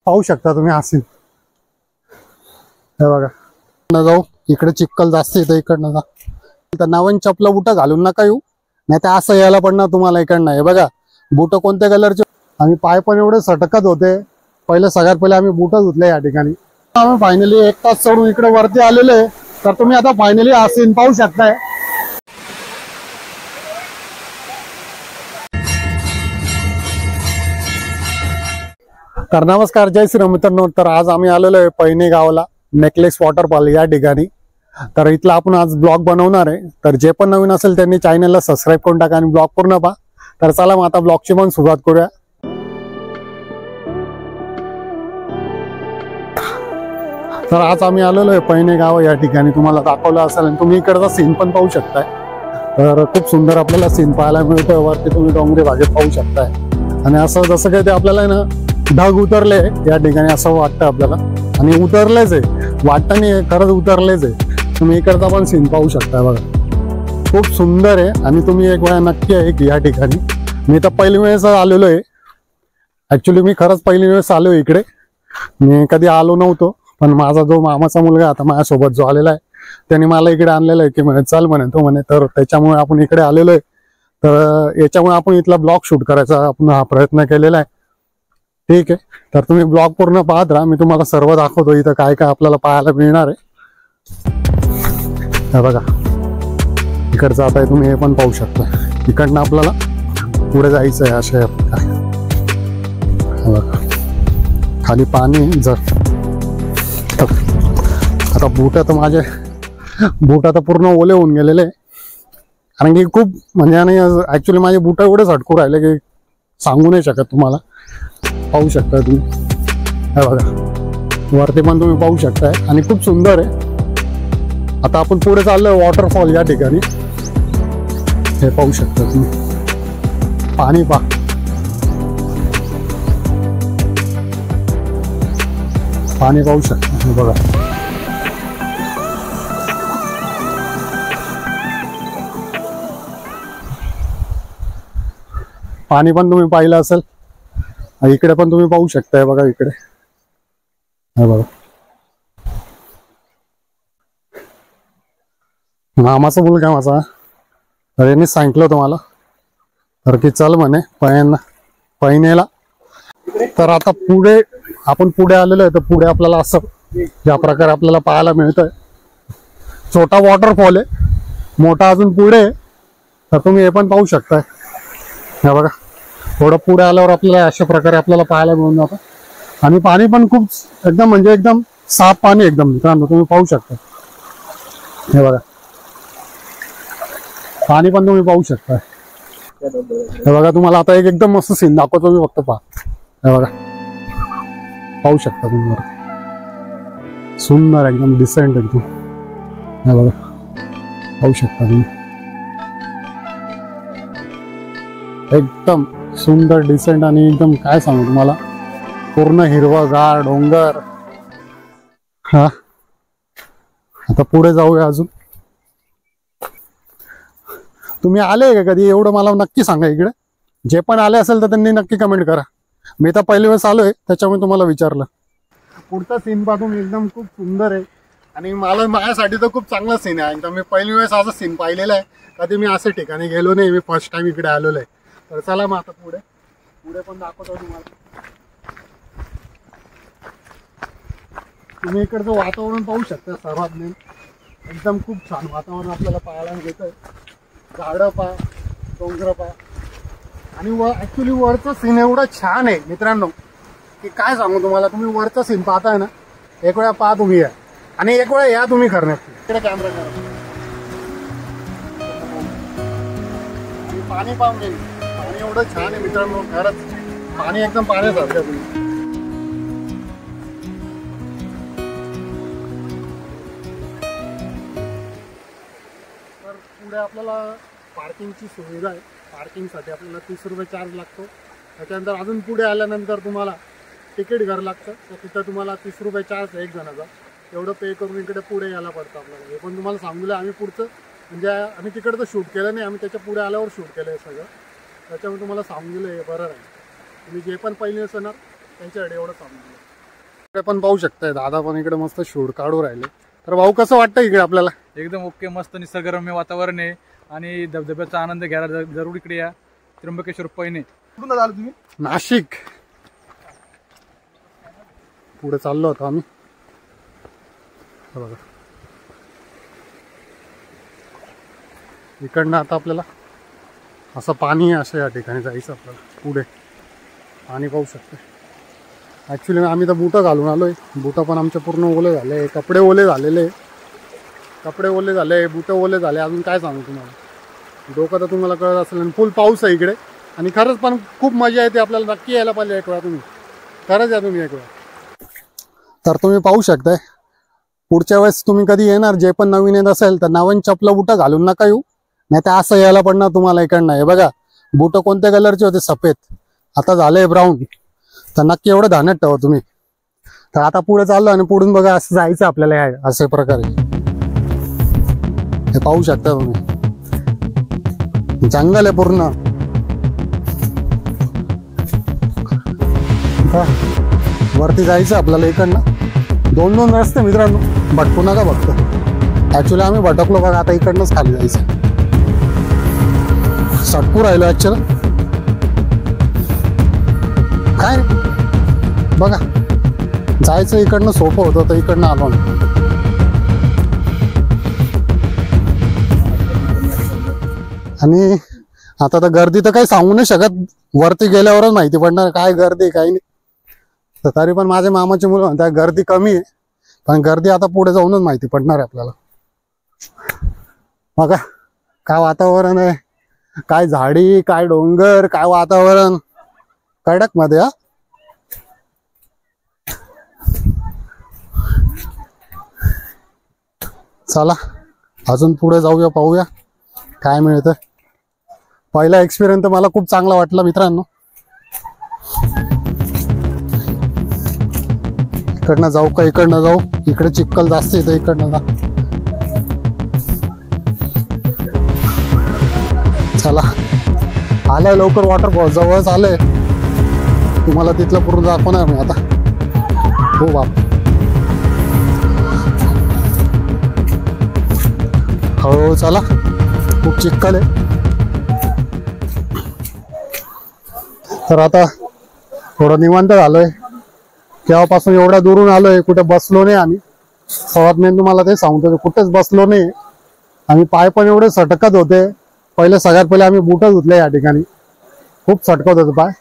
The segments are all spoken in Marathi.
पाहू शकता तुम्ही आसीन हे बघा न जाऊ इकडे चिक्कल जास्त येतं इकडनं जा तर नवीन चपला बुट घालून नका येऊ नाही तर असं यायला पडणार तुम्हाला इकडनं हे बघा बुट कोणत्या कलरचे आणि पाय पण एवढे सटकत होते पहिले सगळ्यात पहिले आम्ही बुट धुतले या ठिकाणी आम्ही फायनली 1 तास चढून इकडे वरती आलेलो आहे तर तुम्ही आता फायनली आसीन पाहू शकताय तर नमस्कार जय श्रीराम मित्रांनो तर आज आम्ही आलेलो आहे पैने गावाला नेकलेस वॉटरफॉल या ठिकाणी तर इथला आपण आज ब्लॉग बनवणार आहे तर जे पण नवीन असेल त्यांनी चॅनलला सबस्क्राईब करून टाका आणि ब्लॉग पूर्ण पहा तर चला मग आता ब्लॉगची पण सुरुवात करूया तर आज आम्ही आलेलो आहे पैने गाव या ठिकाणी तुम्हाला दाखवलं असेल आणि तुम्ही इकडचा सीन पण पाहू शकताय तर खूप सुंदर आपल्याला सीन पाहायला मिळतोय वरती तुम्ही डोंगरी भागात पाहू शकताय आणि असं जसं काही ते आपल्याला ना ढग उतरले या ठिकाणी असं वाटतं आपल्याला आणि उतरलेच आहे वाटतं नाही खरंच उतरलेच आहे तुम्ही इकडचा पण सीन पाहू शकता बघा खूप सुंदर आहे आणि तुम्ही एक वेळा नक्की आहे की या ठिकाणी मी तर पहिली वेळेस आलेलो आहे ऍक्च्युली मी खरंच पहिली वेळेस आलो इकडे मी कधी आलो नव्हतो पण माझा जो मामाचा मुलगा आता माझ्यासोबत जो आलेला आहे त्याने मला इकडे आणलेला आहे की म्हणे चल म्हणे तो म्हणे तर त्याच्यामुळे आपण इकडे आलेलो आहे तर याच्यामुळे आपण इथला ब्लॉग शूट करायचा आपण हा प्रयत्न केलेला आहे ठीक आहे तर तुम्ही ब्लॉग पूर्ण पाहत राहा मी तुम्हाला सर्व दाखवतो इथं काय काय आपल्याला पाहायला मिळणार आहे बघा इकडचं जात आहे तुम्ही हे पण पाहू शकता इकडनं आपल्याला पुढे जायचं आहे अशा बघा खाली पाणी जर आता बूट तर माझे बूट आता पूर्ण ओले होऊन गेलेले कारण की खूप म्हणजे आणि ऍक्च्युली माझे बूट एवढेच अटकू राहिले की सांगू नाही शकत तुम्हाला पाहू शकता तुम्ही हे बघा वरती पण तुम्ही पाहू शकताय आणि खूप सुंदर आहे आता आपण पुढे चाललोय वॉटरफॉल या ठिकाणी हे पाहू शकता तुम्ही पाणी पहा पाणी पाहू शकता बघा पाणी पण तुम्ही पाहिलं असेल इकडे पण तुम्ही पाहू शकताय बघा इकडे हे बघा मामाचा मुलगा माझा तर यांनी सांगितलं होतं मला तर की चल म्हणे पैनेला तर आता पुढे आपण पुढे आलेलो आहे तर पुढे आपल्याला असं ज्या प्रकारे आपल्याला पाहायला मिळतंय छोटा वॉटरफॉल आहे मोठा अजून पुढे तर तुम्ही हे पण पाहू शकताय हे बघा थोडं पुढे आल्यावर आपल्याला अशा प्रकारे आपल्याला पाहायला मिळून जातं आणि पाणी पण खूप एकदम म्हणजे एकदम साफ पाणी एकदम मित्रांनो तुम्ही पाहू शकता हे बघा पाणी पण तुम्ही पाहू शकता हे बघा तुम्हाला आता एक एकदम मस्त सीन दाखवतो मी फक्त पहा हे बघा पाहू शकता तुम्ही सुंदर एकदम डिसेंट एकदम हे बघा पाहू शकता तुम्ही एकदम सुंदर डिसेंट आणि एकदम काय सांगू तुम्हाला पूर्ण हिरवागार डोंगर हा आता पुढे जाऊया अजून तुम्ही आले का कधी एवढं मला नक्की सांगा इकडे जे पण आले असेल तर त्यांनी नक्की कमेंट करा मी तर पहिली वेळेस आलोय त्याच्यामुळे तुम्हाला विचारलं पुढचा सीन पाहून एकदम खूप सुंदर आहे आणि मला माझ्यासाठी तर खूप चांगला सीन आहे एकदम मी पहिली वेळेस असा सीन पाहिलेला आहे कधी मी असे ठिकाणी गेलो नाही मी फर्स्ट टाइम इकडे आलेलो आहे तर चला मग आता पुढे पण दाखवतो तुम्हाला तुम्ही इकडचं वातावरण पाहू शकता सर्वात मेन एकदम खूप छान वातावरण आपल्याला पाहायला मिळतंय झाडं पहा डोंगर पहा आणि ऍक्च्युली वरचं सीन एवढं छान आहे मित्रांनो की काय सांगू तुम्हाला तुम्ही वरचं सीन पाहताय ना एक वेळा पहा तुम्ही या आणि एक वेळा या तुम्ही करण्यात इकडे कॅमेरा करा पाणी पाहून घेईल पाणी एवढं छान आहे मित्रांनो खरंच पाणी एकदम पाण्यासारखं तुम्ही तर पुढे आपल्याला पार्किंगची सुविधा आहे पार्किंगसाठी आपल्याला 30 रुपये चार्ज लागतो त्याच्यानंतर अजून पुढे आल्यानंतर तुम्हाला तिकीट घ्यावं लागतं तर तिथं तुम्हाला 30 रुपये चार्ज एक जणाचा एवढं पे करून इकडे पुढे यायला पडतं आपल्याला हे पण तुम्हाला सांगूया आम्ही पुढचं म्हणजे आम्ही तिकडचं शूट केलं नाही आम्ही त्याच्या पुढे आल्यावर शूट केलं आहे सगळं त्याच्यामुळे तुम्हाला सांगून दिलं हे बरं आहे तुम्ही जे पण पहिले असणार त्यांच्याकडे एवढं सांगून दिलं इकडे पण पाहू शकताय दादा पण इकडे मस्त शूट काढू राहिले. तर भाऊ कसं वाटतं इकडे आपल्याला? एकदम ओके, मस्त निसर्गरम्य वातावरण आहे आणि धबधब्याचा आनंद घ्यायला जरूर इकडे या. त्र्यंबकेश्वर पैने. कुठून आलो तुम्ही? नाशिक. पुढे चाललो होतो आम्ही. बघा इकडनं आता आपल्याला असं पाणी आहे, असं या ठिकाणी जायचं आपल्याला. पुढे पाणी पाहू शकतो. ॲक्च्युली आम्ही तर बुटं घालून आलोय. बुटं पण आमचे पूर्ण ओले झाले, कपडे ओले झालेले, कपडे ओले झाले, बुटं ओले झाले. अजून काय सांगू तुम्हाला, डोकं तर तुम्हाला कळत असेल. आणि फुल पाऊस आहे इकडे आणि खरंच पण खूप मजा येते. आपल्याला नक्की यायला पाहिजे एक वेळा. तुम्ही खरंच या तुम्ही एक वेळा. तर तुम्ही पाहू शकताय पुढच्या वेळेस तुम्ही कधी येणार, जे पण नवीन येत असेल तर नवीन चपला बुटं घालून नका येऊ, नाही तर असं यायला पडणार तुम्हाला इकडनं. हे बघा बुटं कोणत्या कलरचे होते? सफेद, आता झालंय ब्राऊन. तर नक्की एवढं ध्यानात ठेवा तुम्ही. तर आता पुढे चाललो आणि पुढून बघा असं जायचं आपल्याला अशा प्रकारे. हे पाहू शकता तुम्ही, जंगल आहे पूर्ण. वरती जायचं आपल्याला इकडनं. दोन दोन रस्ते मित्रांनो, भटकू नका फक्त. ऍक्च्युली आम्ही भटकलो बघा, आता इकडनंच खाली जायचं. सटकू राहिलो ऍक्च्युअली. काय बघा, जायचं इकडनं सोपं होतं तर इकडनं आलो. आणि आता तर गर्दी तर काही सांगू नाही शकत, वरती गेल्यावरच माहिती पडणार काय गर्दी काही नाही. तर तरी पण माझ्या मामाची मुलं म्हणतात गर्दी कमी आहे, पण गर्दी आता पुढे जाऊनच माहिती पडणार आहे आपल्याला. बघा काय वातावरण आहे, काय झाडी, काय डोंगर, काय वातावरण कडक मध्ये. हा चला अजून पुढे जाऊया, पाहूया काय मिळतं. पहिला एक्सपिरियन्स तर मला खूप चांगला वाटला मित्रांनो. इकडनं जाऊ का इकडनं जाऊ? इकडे चिखल जास्त येतं, इकडनं जा. चला आलाय लवकर, वॉटरफॉल जवळच आलंय. तुम्हाला तिथलं पूर्ण दाखवणार मी आता. हो बाप, हो चला, खूप चिखल आहे. तर आता थोडं निवांत झालोय. केव्हापासून एवढ्या दुरून आलोय, कुठे बसलो नाही आम्ही. सर्वात मेन तुम्हाला ते सांगतो, कुठेच बसलो नाही. आणि पाय पण एवढे सटकत होते. पहिले सगळ्यात पहिले आम्ही बुटं धुतले या ठिकाणी, खूप सटकत होते पाय.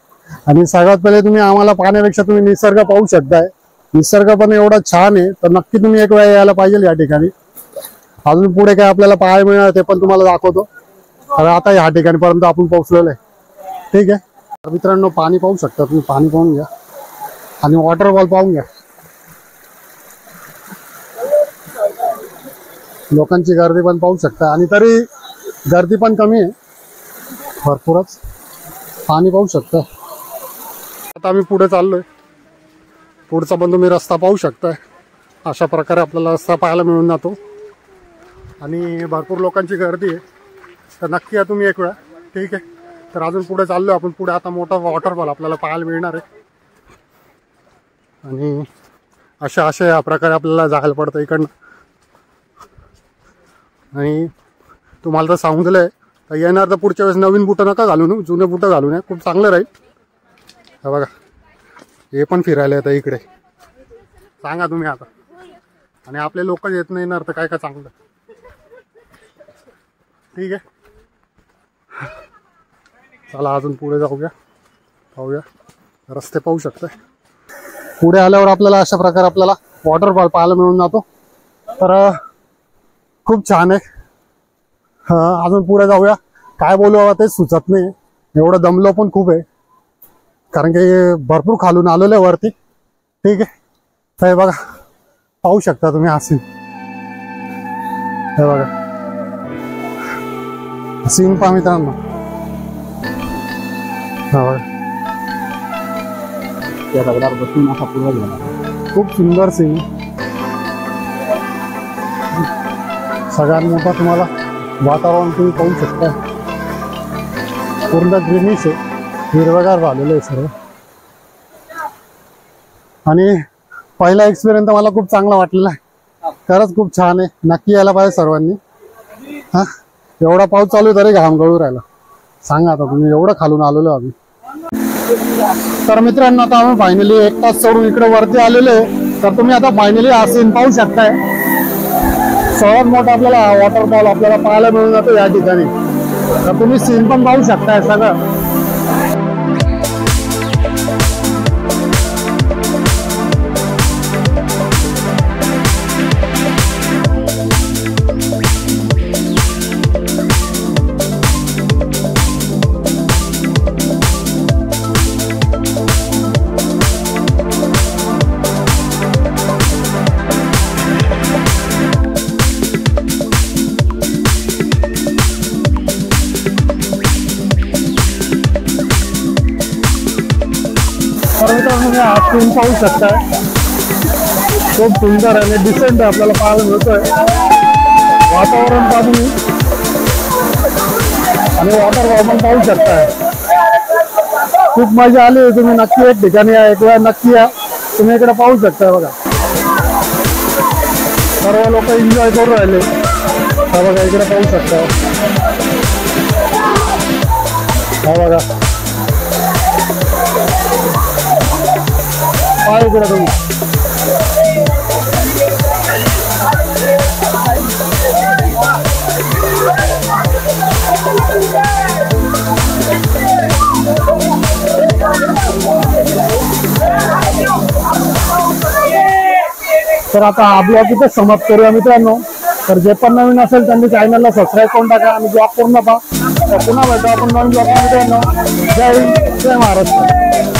आणि सगळ्यात पहिले तुम्ही आम्हाला पाहण्यापेक्षा तुम्ही निसर्ग पाहू शकताय. निसर्ग पण एवढा छान आहे, तर नक्की तुम्ही एक वेळा यायला पाहिजे या ठिकाणी. अजून पुढे काय आपल्याला पाहायला मिळणार ते पण तुम्हाला दाखवतो. तर आता या ठिकाणी पर्यंत आपण पोहोचलेलो आहे. ठीक आहे मित्रांनो, पाणी पाहू शकता तुम्ही, पाणी पाहून घ्या आणि वॉटरफॉल पाहून घ्या. लोकांची गर्दी पण पाहू शकता, आणि तरी गर्दी पण कमी आहे, भरपूरच. पाणी पाहू शकता. आता आम्ही पुढे चाललोय. पुढचा पण तुम्ही रस्ता पाहू शकताय. अशा प्रकारे आपल्याला रस्ता पाहायला मिळून जातो आणि भरपूर लोकांची गर्दी आहे. तर नक्की या तुम्ही एक वेळा. ठीक आहे, तर अजून पुढे चाललोय आपण. पुढे आता मोठा वॉटरफॉल आपल्याला पाहायला मिळणार आहे. आणि अशा या प्रकारे आपल्याला जायला पडतं इकडनं. आणि तुम्हाला तर सांगून दिलंय, तर येणार तर पुढच्या वेळेस नवीन बुटं नका घालून, जुने बुटं घालून आहे, खूप चांगलं राहील. हे बघा, हे पण फिरायला येतं इकडे. सांगा तुम्ही आता. आणि आपले लोक येत नाही येणार तर काय काय चांगलं. ठीक आहे, चला अजून पुढे जाऊया, पाहूया. रस्ते पाहू शकता. पुढे आल्यावर आपल्याला अशा प्रकारे आपल्याला वॉटरफॉल पाहायला मिळून जातो. तर खूप छान आहे. अजून पुढे जाऊया. काय बोलू बाबा तेच सुचत नाही, एवढं दमलो पण खूप आहे, कारण की भरपूर खालून आलेलो आहे वरती. ठीक आहे, तर हे बघा पाहू शकता तुम्ही हा सीन. हे बघा सीन पहा मित्रांनो. हा बघा, त्या दगडावर बसून असा पूर्ण झाला, खूप सुंदर सीन. सगळ्यात मोठा तुम्हाला वातावरण तुम्ही पाहू शकता, पूर्ण ग्रीनिश आहे, हिरवगार झालेलं आहे सर्व. आणि पहिला एक्सपिरियन्स मला खूप चांगला वाटलेला आहे. खरंच खूप छान आहे. नक्की यायला पाहिजे सर्वांनी. हा, एवढा पाऊस चालू आहे तरी घाम गळू राहिला. सांगा आता तुम्ही, एवढं खालून आलेलो आम्ही. तर मित्रांनो, आता आम्ही फायनली 1 तास सोडून इकडे वरती आलेलो आहे. तर तुम्ही आता फायनली हा सीन पाहू शकताय. सर्वात मोठा आपल्याला वॉटरफॉल आपल्याला पाहायला मिळून जातो या ठिकाणी. तर तुम्ही सीन पण पाहू शकताय सगळं. तुम्ही हा सीन पाहू शकताय. खूप सुंदर आणि डिसेंट आपल्याला पाहायला मिळतोय. वातावरण पाहून आणि वॉटरफॉल पण पाहू शकताय. खूप मजा आली. तुम्ही नक्की एक ठिकाणी या, एक वेळा नक्की या. तुम्ही इकडे पाहू शकताय बघा, सर्व लोक एन्जॉय करून राहिले. हा बघा, इकडे पाहू शकताय. हा बघा, पाय इकडे तुम्ही. तर आता हा ब्लॉग इथे समाप्त करूया मित्रांनो. तर जे पण नवीन असेल त्यांनी चॅनलला सबस्क्राईब करून टाका आणि ब्लॉग करून टाका. तर पुन्हा भेटू आपण नवीन ब्लॉग मित्रांनो. जय हिंद, जय महाराष्ट्र.